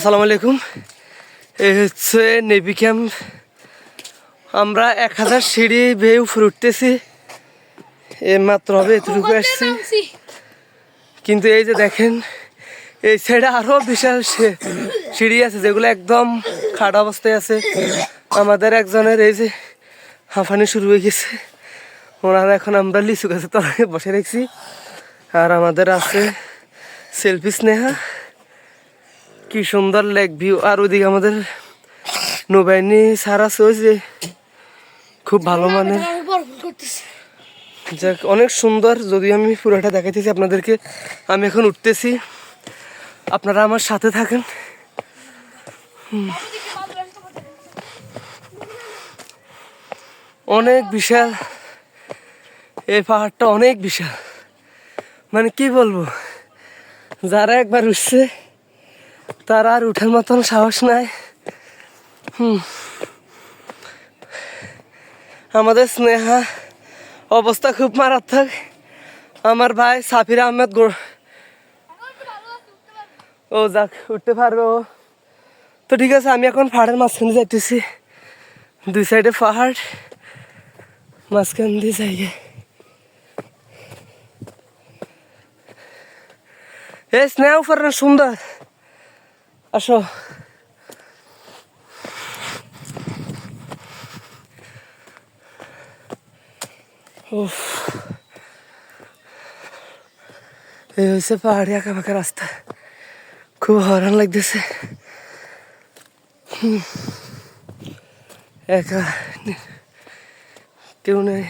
আসসালামু আলাইকুম। এই হচ্ছে নেভি ক্যাম্প। আমরা 1000 সিঁড়ি বেয়ে উপরে উঠতেছি। মাত্র হবে এতটুকু আসছি, কিন্তু এই যে দেখেন এই সাইডে আরো বিশাল সিঁড়ি আছে যেগুলো একদম খাড়া অবস্থায় আছে। আমাদের একজনের এই যে হাঁফানি শুরু হয়ে গেছে, ওনারা এখন আমরা লিচু গাছে তলায় বসে রেখেছি। আর আমাদের আছে সেলফি স্নেহা, কি সুন্দর লেক ভিউ। আর ওইদিকে আমাদের নৌবাহিনী স্যার আছে, ওই যে খুব ভালো মানের, যাক অনেক সুন্দর। যদিও আমি পুরোটা দেখাইতেছি আপনাদেরকে, আমি এখন উঠতেছি, আপনারা আমার সাথে থাকেন। অনেক বিশাল এই পাহাড়টা, অনেক বিশাল, মানে কি বলবো, যারা একবার উঠছে তারা আর উঠার মতন সাহস নাই। আমাদের স্নেহা অবস্থা খুব মারাত্মক। আমার ভাই সাফির আহমেদ ও যাক উঠতে পারবে ও তো, ঠিক আছে। আমি এখন পাহাড়ের মাঝখানে যাইতেছি, দুই সাইডে পাহাড়, মাঝখান দিয়ে জায়গায় এই স্নেহা উপরে সুন্দর, আসো। এই হচ্ছে পাহাড়ি আঁকা ফাঁকা রাস্তা, খুব হরান লাগতেছে। একা কেউ নেই।